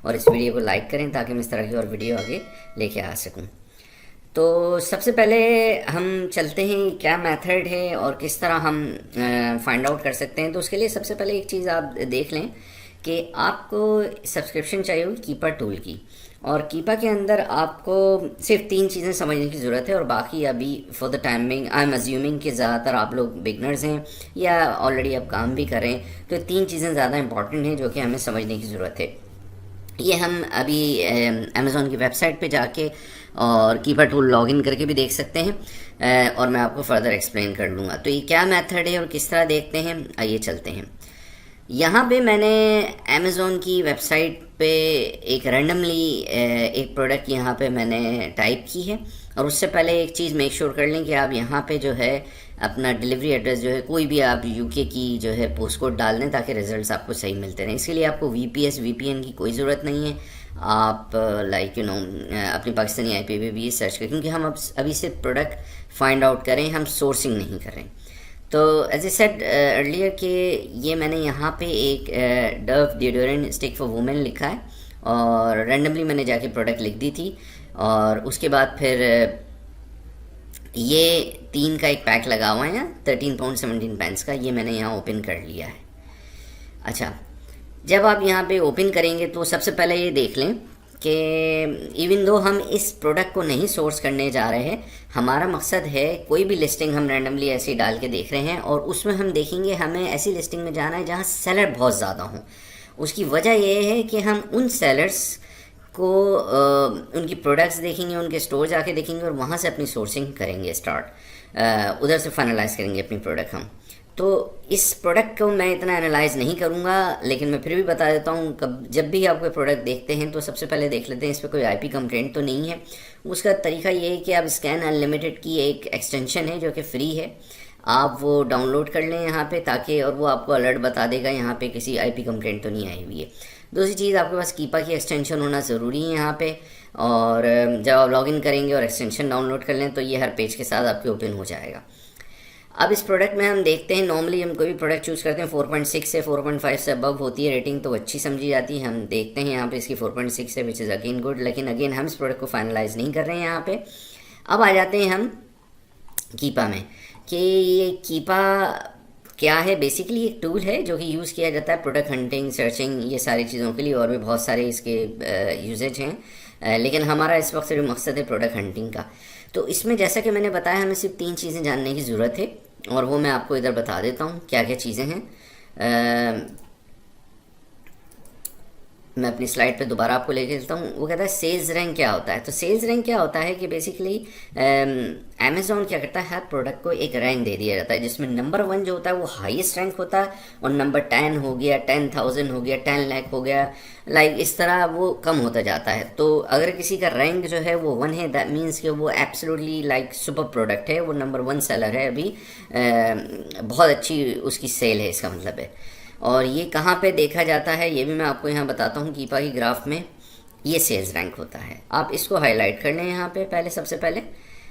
और इस वीडियो को लाइक करें ताकि मैं इस तरह की और वीडियो आगे लेके आ सकूं। तो सबसे पहले हम चलते हैं क्या मेथड है और किस तरह हम फाइंड आउट कर सकते हैं। तो उसके लिए सबसे पहले एक चीज़ आप देख लें कि आपको सब्सक्रिप्शन चाहिए होगी कीपा टूल की, और कीपा के अंदर आपको सिर्फ 3 चीज़ें समझने की ज़रूरत है, और बाकी अभी for the timing I am assuming कि ज़्यादातर आप लोग बिगनर्स हैं या ऑलरेडी आप काम भी कर रहे हैं, तो 3 चीज़ें ज़्यादा इंपॉर्टेंट हैं जो कि हमें समझने की ज़रूरत है। ये हम अभी अमेज़ॉन की वेबसाइट पे जाके और कीपर टूल लॉगिन करके भी देख सकते हैं, और मैं आपको फर्दर एक्सप्लेन कर लूँगा। तो ये क्या मेथड है और किस तरह देखते हैं, आइए चलते हैं। यहाँ पे मैंने अमेज़ॉन की वेबसाइट पे एक रैंडमली एक प्रोडक्ट यहाँ पे मैंने टाइप की है, और उससे पहले एक चीज़ मेक श्योर कर लें कि आप यहाँ पे जो है अपना डिलीवरी एड्रेस जो है कोई भी आप यूके की जो है पोस्ट कोड डाल दें ताकि रिजल्ट्स आपको सही मिलते रहें। इसके लिए आपको वीपीएन की कोई ज़रूरत नहीं है। आप लाइक अपनी पाकिस्तानी IP भी सर्च करें, क्योंकि हम अब अभी सिर्फ प्रोडक्ट फाइंड आउट करें, हम सोर्सिंग नहीं करें। तो एज ए सेड अर्लियर कि ये मैंने यहाँ पे एक Dove deodorant stick for women लिखा है, और रैंडमली मैंने जाके प्रोडक्ट लिख दी थी, और उसके बाद फिर ये 3 का एक पैक लगा हुआ है 13 पाउंड 17 पेंस का, ये मैंने यहाँ ओपन कर लिया है। अच्छा, जब आप यहाँ पे ओपन करेंगे तो सबसे पहले ये देख लें कि इवन दो हम इस प्रोडक्ट को नहीं सोर्स करने जा रहे हैं, हमारा मकसद है कोई भी लिस्टिंग हम रैंडमली ऐसे ही डाल के देख रहे हैं, और उसमें हम देखेंगे हमें ऐसी लिस्टिंग में जाना है जहाँ सेलर बहुत ज़्यादा हों। उसकी वजह यह है कि हम उन सेलर्स को उनकी प्रोडक्ट्स देखेंगे, उनके स्टोर जाके देखेंगे, और वहाँ से अपनी सोर्सिंग करेंगे स्टार्ट, उधर से फाइनलाइज करेंगे अपनी प्रोडक्ट हम। तो इस प्रोडक्ट को मैं इतना एनालाइज नहीं करूँगा, लेकिन मैं फिर भी बता देता हूँ, कब जब भी आप कोई प्रोडक्ट देखते हैं तो सबसे पहले देख लेते हैं इस पर कोई IP कंप्लेंट तो नहीं है। उसका तरीका ये है कि आप स्कैन अनलिमिटेड की एक एक्सटेंशन है जो कि फ्री है, आप वो डाउनलोड कर लें यहाँ पे, ताकि और वो आपको अलर्ट बता देगा यहाँ पे किसी IP कंप्लेंट तो नहीं आई हुई है। दूसरी चीज़, आपके पास कीपा की एक्सटेंशन होना ज़रूरी है यहाँ पे, और जब आप लॉगिन करेंगे और एक्सटेंशन डाउनलोड कर लें तो ये हर पेज के साथ आपके ओपन हो जाएगा। अब इस प्रोडक्ट में हम देखते हैं, नॉर्मली हम कोई भी प्रोडक्ट चूज़ करते हैं 4.6 से 4.5 से अबव होती है रेटिंग, तो अच्छी समझी जाती है। हम देखते हैं यहाँ पे इसकी 4.6 है, विच इज़ अगेन गुड, लेकिन अगेन हम इस प्रोडक्ट को फाइनलाइज नहीं कर रहे हैं यहाँ पे। अब आ जाते हैं हम कीपा में, कि ये कीपा क्या है। बेसिकली एक टूल है जो कि यूज़ किया जाता है प्रोडक्ट हंटिंग, सर्चिंग, ये सारी चीज़ों के लिए, और भी बहुत सारे इसके यूजेज हैं, लेकिन हमारा इस वक्त सिर्फ मकसद है प्रोडक्ट हंटिंग का। तो इसमें जैसा कि मैंने बताया, हमें सिर्फ 3 चीज़ें जानने की ज़रूरत है, और वो मैं आपको इधर बता देता हूँ क्या क्या चीज़ें हैं। मैं अपनी स्लाइड पे दोबारा आपको लेके चलता हूँ। वो कहता है सेल्स रैंक क्या होता है। तो सेल्स रैंक क्या होता है कि बेसिकली अमेज़ॉन क्या करता है, हर प्रोडक्ट को एक रैंक दे दिया जाता है, जिसमें नंबर 1 जो होता है वो हाईएस्ट रैंक होता है, और नंबर 10 हो गया, 10,000 हो गया, 10 लाख हो गया, लाइक इस तरह वो कम होता जाता है। तो अगर किसी का रैंक जो है वो 1 है, दैट मीन्स कि वो एब्सोल्युटली लाइक सुपर प्रोडक्ट है, वो नंबर 1 सेलर है, अभी बहुत अच्छी उसकी सेल है, इसका मतलब है। और ये कहाँ पे देखा जाता है ये भी मैं आपको यहाँ बताता हूँ। कीपा की ग्राफ में ये सेल्स रैंक होता है, आप इसको हाईलाइट कर लें यहाँ पे पहले, सबसे पहले।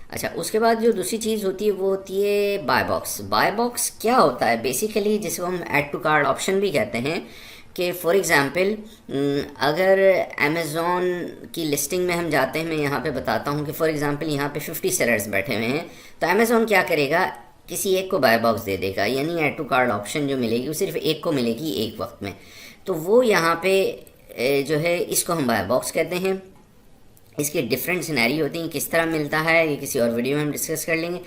अच्छा, उसके बाद जो दूसरी चीज़ होती है वो होती है बाय बॉक्स। बाय बॉक्स क्या होता है बेसिकली, जिसको हम ऐड टू कार्ट ऑप्शन भी कहते हैं, कि फॉर एग्ज़ाम्पल अगर अमेज़ॉन की लिस्टिंग में हम जाते हैं, मैं यहाँ पे बताता हूँ कि फॉर एग्ज़ाम्पल यहाँ पे 50 सेलर्स बैठे हुए हैं, तो अमेज़ॉन क्या करेगा, किसी एक को बाय बॉक्स दे देगा, यानी ऐड टू कार्ड ऑप्शन जो मिलेगी वो सिर्फ एक को मिलेगी एक वक्त में। तो वो यहाँ पे जो है इसको हम बाय बॉक्स कहते हैं। इसके डिफरेंट सिनेरियो होती हैं, किस तरह मिलता है ये किसी और वीडियो में हम डिस्कस कर लेंगे।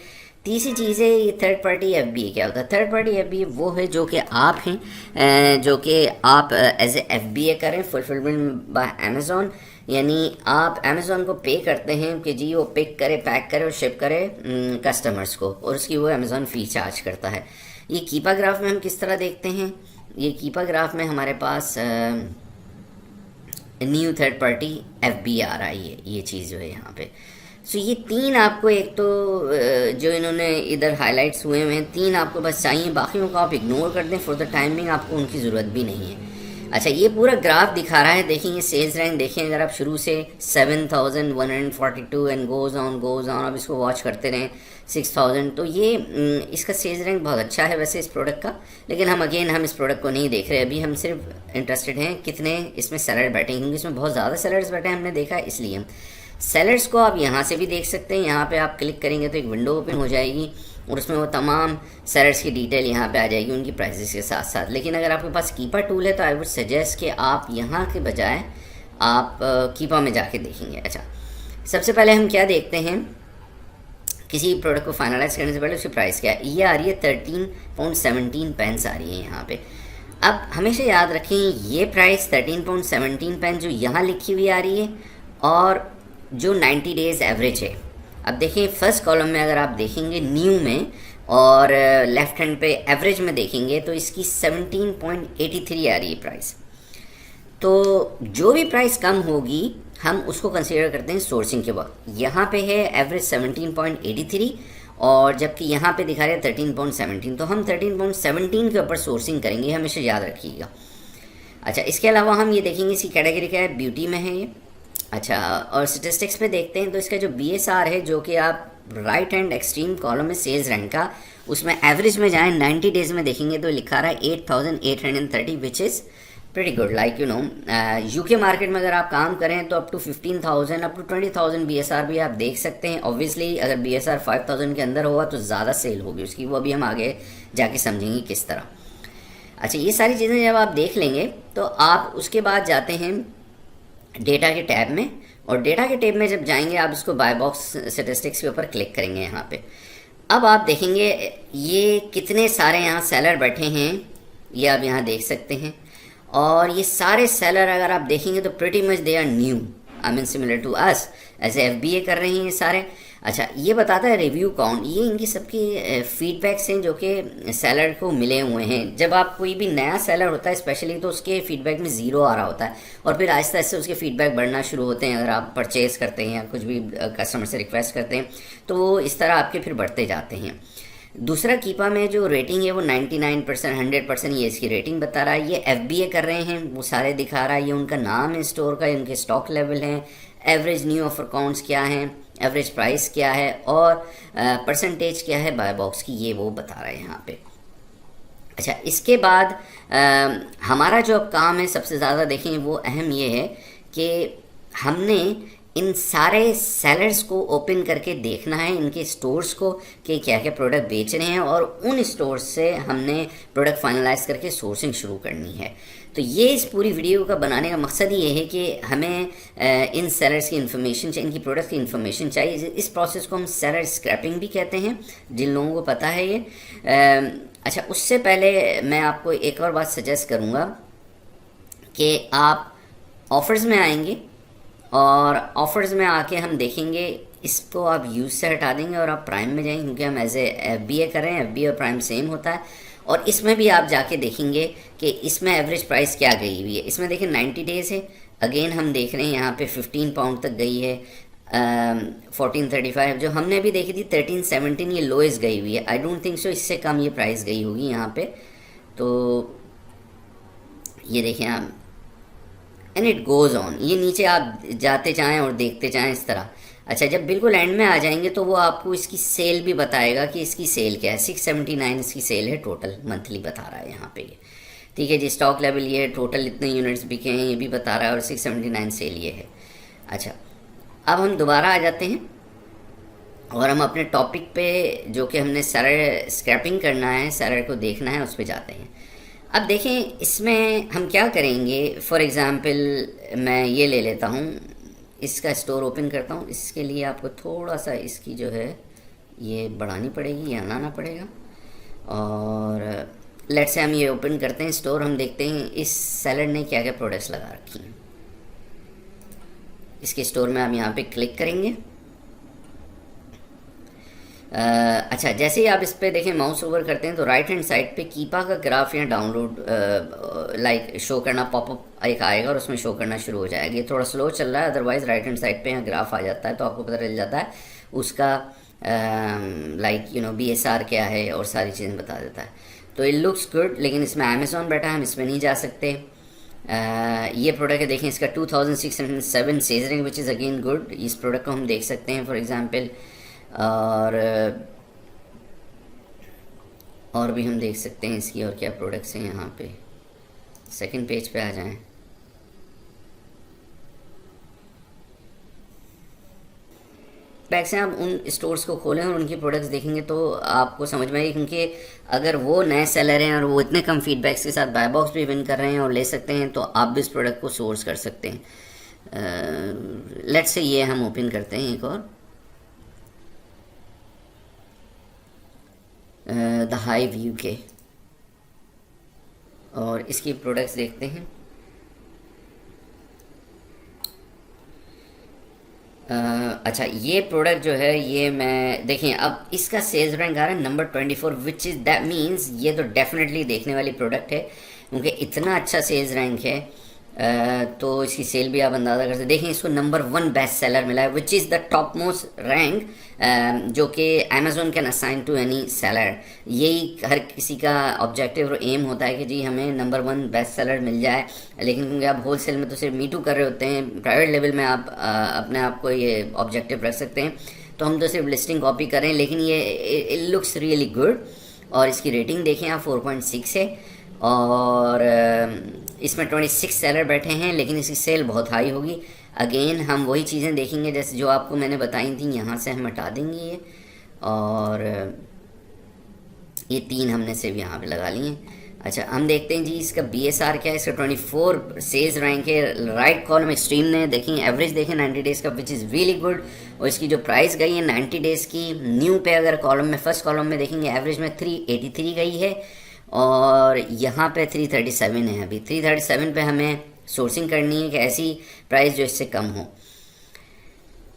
तीसरी चीज़ है ये थर्ड पार्टी FBA क्या होता है। थर्ड पार्टी FBA वो है जो कि आप हैं, जो कि आप एज ए FBA करें, फुलफिलमेंट बाय अमेज़ॉन, यानी आप अमेज़ॉन को पे करते हैं कि जी वो पिक करे, पैक करे और शिप करे कस्टमर्स को, और उसकी वो अमेज़ॉन फ़ी चार्ज करता है। ये कीपा ग्राफ में हम किस तरह देखते हैं, ये कीपा ग्राफ में हमारे पास न्यू थर्ड पार्टी FBA आ रहा है, ये चीज़ जो है यहाँ पे। सो ये 3 आपको, एक तो जो इन्होंने इधर हाईलाइट्स हुए हैं 3 आपको बस चाहिए, बाकियों को आप इग्नोर कर दें फॉर द टाइमिंग, आपको उनकी ज़रूरत भी नहीं है। अच्छा, ये पूरा ग्राफ दिखा रहा है, देखें ये सेल्स रैंक देखें, अगर आप शुरू से 7,142 एंड गोज़ ऑन, अब इसको वॉच करते रहें 6,000, तो ये इसका सेल्स रैंक बहुत अच्छा है वैसे इस प्रोडक्ट का। लेकिन हम इस प्रोडक्ट को नहीं देख रहे अभी, हम सिर्फ इंटरेस्टेड हैं कितने इसमें सेलर बैठे हैं, क्योंकि इसमें बहुत ज़्यादा सेलर्स बैठे हैं हमने देखा, इसलिए हम सेलर्स को आप यहाँ से भी देख सकते हैं। यहाँ पे आप क्लिक करेंगे तो एक विंडो ओपन हो जाएगी और उसमें वो तमाम सेलर्स की डिटेल यहाँ पे आ जाएगी उनकी प्राइसेस के साथ साथ। लेकिन अगर आपके पास कीपा टूल है तो आई वुड सजेस्ट कि आप यहाँ के बजाय आप कीपा में जाके देखेंगे। अच्छा, सबसे पहले हम क्या देखते हैं, किसी प्रोडक्ट को फाइनलाइज करने से पहले उसकी प्राइस क्या है। ये आ रही है 13.17 पेंस आ रही है यहाँ पे। अब हमेशा याद रखें ये प्राइस 13.17 पेंस जो यहाँ लिखी हुई आ रही है और जो 90 डेज़ एवरेज है। अब देखिए फर्स्ट कॉलम में अगर आप देखेंगे न्यू में और लेफ्ट हैंड पे एवरेज में देखेंगे तो इसकी 17.83 आ रही है प्राइस। तो जो भी प्राइस कम होगी हम उसको कंसीडर करते हैं सोर्सिंग के वक्त। यहाँ पे है एवरेज 17.83 और जबकि यहाँ पे दिखा रहे हैं 13.17, तो हम 13.17 के ऊपर सोर्सिंग करेंगे, हमेशा याद रखिएगा। अच्छा, इसके अलावा हम ये देखेंगे इसकी कैटेगरी क्या है, ब्यूटी में है ये। अच्छा, और स्टेटिस्टिक्स पे देखते हैं तो इसका जो BSR है जो कि आप राइट हैंड एक्सट्रीम कॉलम में सेल्स रैंक का, उसमें एवरेज में जाएं 90 डेज़ में देखेंगे तो लिखा रहा है 8,830 which is pretty good. Like you know UK market में अगर आप काम करें तो up to 15,000 up to 20,000 BSR भी आप देख सकते हैं। ऑब्वियसली अगर BSR 5,000 के अंदर होगा तो ज़्यादा सेल होगी उसकी, वो अभी हम आगे जाके समझेंगे किस तरह। अच्छा, ये सारी चीज़ें जब आप देख लेंगे तो आप उसके बाद जाते हैं डेटा के टैब में, और डेटा के टैब में जब जाएंगे आप इसको बाय बॉक्स स्टैटिस्टिक्स के ऊपर क्लिक करेंगे यहाँ पे। अब आप देखेंगे ये कितने सारे यहाँ सेलर बैठे हैं, ये आप यहाँ देख सकते हैं। और ये सारे सेलर अगर आप देखेंगे तो pretty much they are new, I mean similar to us, ऐसे FBA कर रहे हैं ये सारे। अच्छा, ये बताता है रिव्यू काउंट, ये इनकी सबकी फीडबैक्स हैं जो कि सेलर को मिले हुए हैं। जब आप कोई भी नया सेलर होता है स्पेशली तो उसके फीडबैक में 0 आ रहा होता है और फिर आहिस्ता आहिस्ता उसके फीडबैक बढ़ना शुरू होते हैं। अगर आप परचेज़ करते हैं या कुछ भी कस्टमर से रिक्वेस्ट करते हैं तो वो इस तरह आपके फिर बढ़ते जाते हैं। दूसरा कीपा में जो रेटिंग है वो 99%, 100% ये इसकी रेटिंग बता रहा है। ये FBA कर रहे हैं वो सारे दिखा रहा है, ये उनका नाम है स्टोर का, उनके स्टॉक लेवल हैं, एवरेज न्यू ऑफर काउंट्स क्या हैं, एवरेज प्राइस क्या है और परसेंटेज क्या है बाय बॉक्स की, ये वो बता रहा है यहाँ पे। अच्छा, इसके बाद हमारा जो अब काम है सबसे ज़्यादा देखें वो अहम ये है कि हमने इन सारे सेलर्स को ओपन करके देखना है इनके स्टोर्स को कि क्या क्या प्रोडक्ट बेच रहे हैं, और उन स्टोर्स से हमने प्रोडक्ट फाइनलाइज करके सोर्सिंग शुरू करनी है। तो ये इस पूरी वीडियो का बनाने का मकसद ये है कि हमें इन सेलर्स की इन्फॉर्मेशन चाहिए, इनकी प्रोडक्ट की इन्फॉर्मेशन चाहिए। इस प्रोसेस को हम सेलर स्क्रैपिंग भी कहते हैं, जिन लोगों को पता है ये। अच्छा, उससे पहले मैं आपको एक और बात सजेस्ट करूँगा कि आप ऑफ़र्स में आएंगे और ऑफ़र्स में आके हम देखेंगे इसको आप यूज़ से हटा देंगे और आप प्राइम में जाएंगे, क्योंकि हम एज FBA कर रहे हैं, FBA और प्राइम सेम होता है। और इसमें भी आप जाके देखेंगे कि इसमें एवरेज प्राइस क्या गई हुई है। इसमें देखें 90 डेज़ है, अगेन हम देख रहे हैं यहाँ पे 15 पाउंड तक गई है, 1435 जो हमने अभी देखी थी 1317 ये लोएस्ट गई हुई है। आई डोंट थिंक सो इससे कम ये प्राइस गई होगी यहाँ पे। तो ये देखें आप, एंड इट गोज़ ऑन, ये नीचे आप जाते जाएं और देखते जाएं इस तरह। अच्छा, जब बिल्कुल एंड में आ जाएंगे तो वो आपको इसकी सेल भी बताएगा कि इसकी सेल क्या है। 679 इसकी सेल है टोटल, मंथली बता रहा है यहाँ पे ये, ठीक है जी। स्टॉक लेवल ये है, टोटल इतने यूनिट्स बिके हैं ये भी बता रहा है, और 679 सेल ये है। अच्छा, अब हम दोबारा आ जाते हैं और हम अपने टॉपिक पे जो कि हमने सेलर स्क्रैपिंग करना है, सेलर को देखना है, उस पर जाते हैं। अब देखें इसमें हम क्या करेंगे, फॉर एग्ज़ाम्पल मैं ये ले लेता हूँ, इसका स्टोर ओपन करता हूँ। इसके लिए आपको थोड़ा सा इसकी जो है ये बढ़ानी पड़ेगी या लाना पड़ेगा। और लेट्स से हम ये ओपन करते हैं स्टोर, हम देखते हैं इस सेलर ने क्या क्या प्रोडक्ट्स लगा रखी हैं। इसके स्टोर में हम यहाँ पे क्लिक करेंगे। अच्छा, जैसे ही आप इस पर देखें माउस ओवर करते हैं तो राइट हैंड साइड पे कीपा का ग्राफ यहाँ डाउनलोड लाइक शो करना पॉपअप एक आएगा और उसमें शो करना शुरू हो जाएगा। ये थोड़ा स्लो चल रहा है, अदरवाइज़ राइट हैंड साइड पे यहाँ ग्राफ आ जाता है तो आपको पता चल जाता है उसका लाइक यू नो BSR क्या है और सारी चीज़ें बता देता है। तो इट लुक्स गुड, लेकिन इसमें अमेज़ॉन बैठा है, हम इसमें नहीं जा सकते। ये प्रोडक्ट है, देखें इसका 2607 says rank which is again good. इस प्रोडक्ट को हम देख सकते हैं फॉर एग्ज़ाम्पल, और भी हम देख सकते हैं इसकी और क्या प्रोडक्ट्स हैं। यहाँ पे सेकंड पेज पे आ जाएं। बैक से आप उन स्टोर्स को खोलें और उनकी प्रोडक्ट्स देखेंगे तो आपको समझ में आएगी, क्योंकि अगर वो नए सेलर हैं और वो इतने कम फीडबैक्स के साथ बाय बॉक्स भी विन कर रहे हैं और ले सकते हैं, तो आप भी इस प्रोडक्ट को सोर्स कर सकते हैं। लेट्स से ये हम ओपन करते हैं एक और द हाइव यूके, और इसकी प्रोडक्ट्स देखते हैं। अच्छा, ये प्रोडक्ट जो है ये मैं देखें, अब इसका सेल्स रैंक आ रहा है number 24, which is that means ये तो डेफिनेटली देखने वाली प्रोडक्ट है, क्योंकि इतना अच्छा सेल्स रैंक है। तो इसकी सेल भी आप अंदाज़ा कर सकते। देखें, इसको नंबर 1 बेस्ट सेलर मिला है, which is the top most rank, जो कि Amazon can assign to any seller. यही हर किसी का ऑब्जेक्टिव और एम होता है कि जी हमें नंबर 1 बेस्ट सेलर मिल जाए। लेकिन क्योंकि आप होल सेल में तो सिर्फ मीटू कर रहे होते हैं, प्राइवेट लेवल में आप अपने आप को ये ऑब्जेक्टिव रख सकते हैं। तो हम तो सिर्फ लिस्टिंग कॉपी करें, लेकिन ये इट लुक्स रियली गुड। और इसकी रेटिंग देखें आप 4.6 है, और इसमें 26 सेलर बैठे हैं, लेकिन इसकी सेल बहुत हाई होगी। अगेन हम वही चीज़ें देखेंगे जैसे जो आपको मैंने बताई थी। यहाँ से हम हटा देंगे ये, और ये 3 हमने सिर्फ यहाँ पे लगा लिए। अच्छा, हम देखते हैं जी इसका BSR क्या है। इसका 24 सेल्स रैंक है। राइट कॉलम एक्सट्रीम ने देखें, एवरेज देखें 90 डेज़ का, विच इज़ रियली गुड। और इसकी जो प्राइस गई है 90 डेज़ की, न्यू पे अगर कॉलम में फर्स्ट कॉलम में देखेंगे एवरेज में 383 गई है, और यहाँ पे 337 है। अभी 337 पे हमें सोर्सिंग करनी है कि ऐसी प्राइस जो इससे कम हो।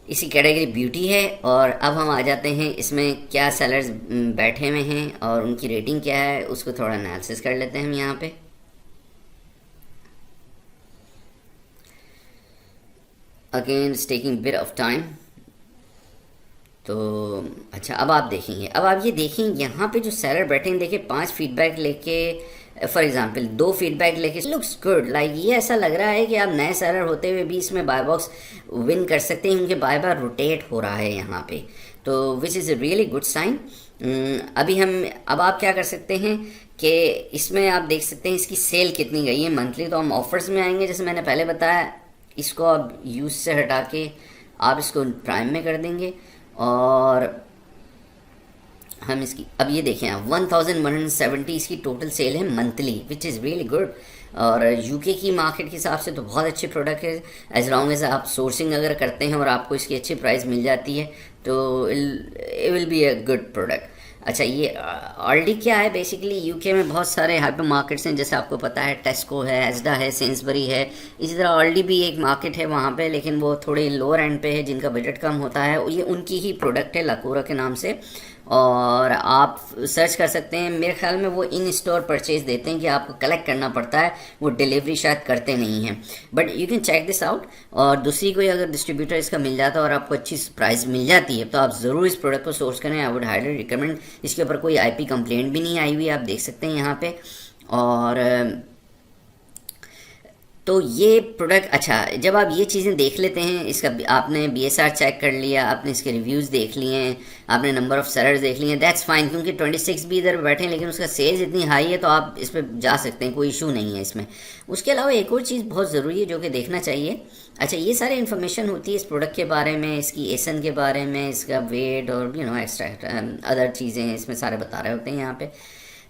इसी कैटेगरी ब्यूटी है। और अब हम आ जाते हैं इसमें क्या सेलर्स बैठे हुए हैं और उनकी रेटिंग क्या है, उसको थोड़ा एनालिसिस कर लेते हैं हम यहाँ पे। Again it's taking bit of time. तो अच्छा, अब आप देखेंगे, अब आप ये देखें यहाँ पे जो सेलर बैठे हैं, देखिए 5 फीडबैक लेके फॉर एग्जांपल 2 फीडबैक लेके लुक्स गुड। लाइक ये ऐसा लग रहा है कि आप नए सेलर होते हुए भी इसमें बाय बॉक्स विन कर सकते हैं, क्योंकि बाय बार रोटेट हो रहा है यहाँ पे, तो which is a really good sign. अब आप क्या कर सकते हैं कि इसमें आप देख सकते हैं इसकी सेल कितनी गई है मंथली। तो हम ऑफर्स में आएंगे, जैसे मैंने पहले बताया, इसको आप यूज़ से हटा के आप इसको प्राइम में कर देंगे, और हम इसकी अब ये देखें आप 1170 इसकी टोटल सेल है monthly, which is really good. और यूके की मार्केट के हिसाब से तो बहुत अच्छी प्रोडक्ट है। एज लॉन्ग एज आप सोर्सिंग अगर करते हैं और आपको इसकी अच्छी प्राइस मिल जाती है, तो it will be a good product. अच्छा, ये ऑलडी क्या है, बेसिकली यूके में बहुत सारे हाइपर मार्केट्स हैं, जैसे आपको पता है टेस्को है, एस्डा है, सेंसबरी है। इसी तरह ऑलडी भी एक मार्केट है वहाँ पे, लेकिन वो थोड़े लोअर एंड पे है, जिनका बजट कम होता है। ये उनकी ही प्रोडक्ट है लाकोरा के नाम से, और आप सर्च कर सकते हैं। मेरे ख्याल में वो इन स्टोर परचेज देते हैं कि आपको कलेक्ट करना पड़ता है, वो डिलीवरी शायद करते नहीं हैं, but you can check this out. और दूसरी कोई अगर डिस्ट्रीब्यूटर इसका मिल जाता है और आपको अच्छी प्राइस मिल जाती है, तो आप ज़रूर इस प्रोडक्ट को सोर्स करें। I would highly recommend. इसके ऊपर कोई IP कंप्लेंट भी नहीं आई हुई, आप देख सकते हैं यहाँ पे। और तो ये प्रोडक्ट, अच्छा, जब आप ये चीज़ें देख लेते हैं, इसका आपने BSR चेक कर लिया, आपने इसके रिव्यूज़ देख लिए हैं, आपने नंबर ऑफ़ सेलर्स देख लिए हैं, दैट्स फाइन, क्योंकि 26 भी इधर बैठे हैं, लेकिन उसका सेल्स इतनी हाई है तो आप इस पर जा सकते हैं, कोई इशू नहीं है इसमें। उसके अलावा एक और चीज़ बहुत ज़रूरी है जो कि देखना चाहिए। अच्छा, ये सारी इन्फॉर्मेशन होती है इस प्रोडक्ट के बारे में, इसकी एसन के बारे में, इसका वेट और एक्स्ट्रा अदर चीज़ें इसमें सारे बता रहे होते हैं यहाँ पे।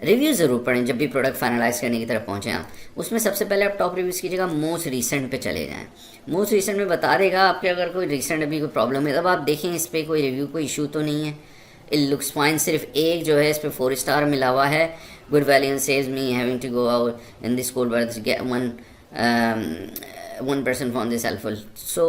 रिव्यू ज़रूर पढ़ें जब भी प्रोडक्ट फाइनलाइज करने की तरफ पहुँचें आप। उसमें सबसे पहले आप टॉप रिव्यूज़ की जगह मोस्ट रीसेंट पे चले जाएं। मोस्ट रीसेंट में बता देगा आपके अगर कोई रीसेंट अभी कोई प्रॉब्लम है, तब आप देखें इस पर कोई रिव्यू, कोई इशू तो नहीं है। It looks fine. सिर्फ एक जो है इस पर 4 स्टार मिला हुआ है, good value saves me having to go out in this cold weather get one person found this helpful. So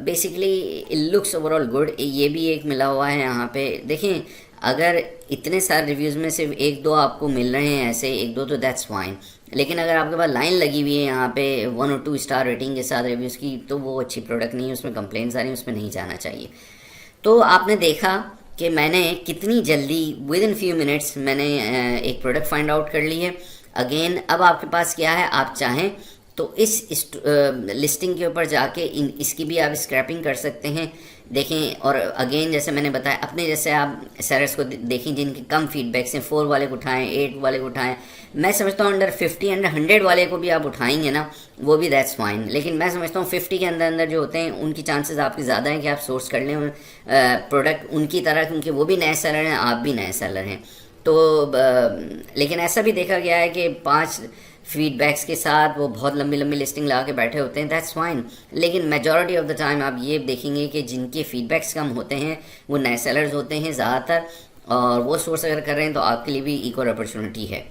basically it looks overall good. ये भी एक मिला हुआ है यहाँ पे। देखें, अगर इतने सारे रिव्यूज़ में सिर्फ 1-2 आपको मिल रहे हैं ऐसे 1-2, तो दैट्स फाइन। लेकिन अगर आपके पास लाइन लगी हुई है यहाँ पे 1 और 2 स्टार रेटिंग के साथ रिव्यूज़ की, तो वो अच्छी प्रोडक्ट नहीं है, उसमें कंप्लेंट्स आ रही हैं, उसमें नहीं जाना चाहिए। तो आपने देखा कि मैंने कितनी जल्दी विद इन फ्यू मिनट्स मैंने एक प्रोडक्ट फाइंड आउट कर ली है। अगेन अब आपके पास क्या है, आप चाहें तो इस लिस्टिंग के ऊपर जाके इसकी भी आप स्क्रैपिंग कर सकते हैं। देखें, और अगेन जैसे मैंने बताया, अपने जैसे आप सेलर्स को देखें जिनके कम फीडबैक्स हैं, 4 वाले को उठाएं, 8 वाले को उठाएं। मैं समझता हूँ अंडर 50 अंडर 100 वाले को भी आप उठाएंगे ना, वो भी दैट्स फाइन। लेकिन मैं समझता हूँ 50 के अंदर अंदर जो होते हैं उनकी चांसेस आपके ज़्यादा हैं कि आप सोर्स कर लें प्रोडक्ट उनकी तरह, क्योंकि वो भी नए सेलर हैं, आप भी नए सेलर हैं। तो लेकिन ऐसा भी देखा गया है कि 5 फीडबैक्स के साथ वो बहुत लंबी लंबी लिस्टिंग लगा के बैठे होते हैं, दैट्स फाइन। लेकिन मेजॉरिटी ऑफ द टाइम आप ये देखेंगे कि जिनके फीडबैक्स कम होते हैं वो नए सेलर्स होते हैं ज़्यादातर, और वो सोर्स अगर कर रहे हैं तो आपके लिए भी इक्वल अपॉर्चुनिटी है।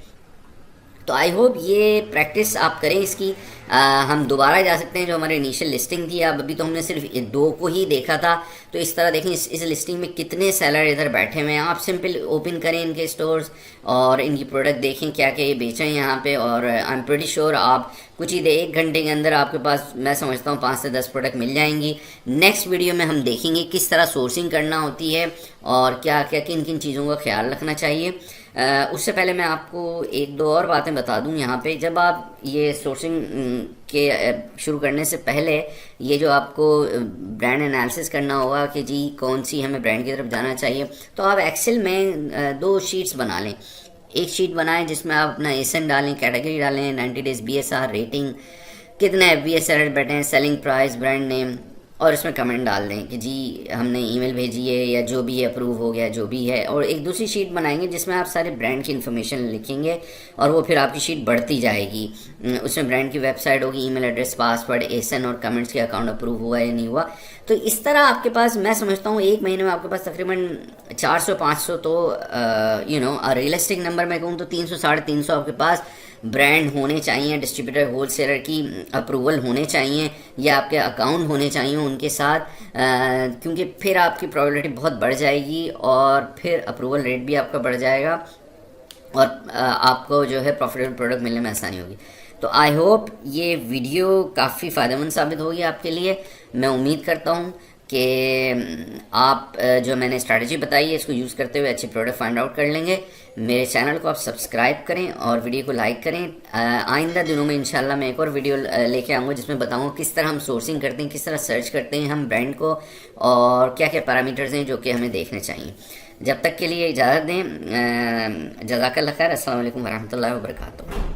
तो आई होप ये प्रैक्टिस आप करें इसकी। हम दोबारा जा सकते हैं जो हमारी इनिशियल लिस्टिंग थी। अब अभी तो हमने सिर्फ 2 को ही देखा था, तो इस तरह देखें इस लिस्टिंग में कितने सेलर इधर बैठे हुए हैं। आप सिंपल ओपन करें इनके स्टोर्स और इनकी प्रोडक्ट देखें क्या क्या ये बेचें यहाँ पे, और आई एम प्रीटी श्योर आप कुछ ही 1 घंटे के अंदर आपके पास मैं समझता हूँ 5 से 10 प्रोडक्ट मिल जाएंगी। नेक्स्ट वीडियो में हम देखेंगे किस तरह सोर्सिंग करना होती है और क्या क्या किन किन चीज़ों का ख्याल रखना चाहिए। उससे पहले मैं आपको 1-2 और बातें बता दूं यहाँ पे। जब आप ये सोर्सिंग के शुरू करने से पहले ये जो आपको ब्रांड एनालिसिस करना होगा कि जी कौन सी हमें ब्रांड की तरफ जाना चाहिए, तो आप एक्सेल में 2 शीट्स बना लें। एक शीट बनाएं जिसमें आप अपना एसन डालें, कैटेगरी डालें, 90 डेज BSR रेटिंग, कितने FBA सेलर बैठे हैं, सेलिंग प्राइस, ब्रांड नेम, और इसमें कमेंट डाल दें कि जी हमने ईमेल भेजी है या जो भी है अप्रूव हो गया जो भी है। और एक दूसरी शीट बनाएंगे जिसमें आप सारे ब्रांड की इन्फॉर्मेशन लिखेंगे और वो फिर आपकी शीट बढ़ती जाएगी। उसमें ब्रांड की वेबसाइट होगी, ईमेल एड्रेस, पासवर्ड, एसन और कमेंट्स के अकाउंट अप्रूव हुआ या नहीं हुआ। तो इस तरह आपके पास मैं समझता हूँ 1 महीने में आपके पास तकरीबन 400-500 तो रियलिस्टिक नंबर मैं कहूँ तो 300-350 आपके पास ब्रांड होने चाहिए, डिस्ट्रीब्यूटर होलसेलर की अप्रूवल होने चाहिए या आपके अकाउंट होने चाहिए उनके साथ, क्योंकि फिर आपकी प्रोबेबिलिटी बहुत बढ़ जाएगी और फिर अप्रूवल रेट भी आपका बढ़ जाएगा और आपको जो है प्रॉफिटेबल प्रोडक्ट मिलने में आसानी होगी। तो आई होप ये वीडियो काफ़ी फ़ायदेमंद साबित होगी आपके लिए। मैं उम्मीद करता हूँ कि आप जो मैंने स्ट्रैटेजी बताई है इसको यूज़ करते हुए अच्छे प्रोडक्ट फाइंड आउट कर लेंगे। मेरे चैनल को आप सब्सक्राइब करें और वीडियो को लाइक करें। आइंदा दिनों में इंशाल्लाह मैं एक और वीडियो लेके आऊँगा जिसमें बताऊँगा किस तरह हम सोर्सिंग करते हैं, किस तरह सर्च करते हैं हम ब्रांड को और क्या क्या पैरामीटर्स हैं जो कि हमें देखने चाहिए। जब तक के लिए इजाज़त दें। जज़ाकल्लाह खैर। अस्सलाम वालेकुम वरहमतुल्लाहि वबरकातुहू।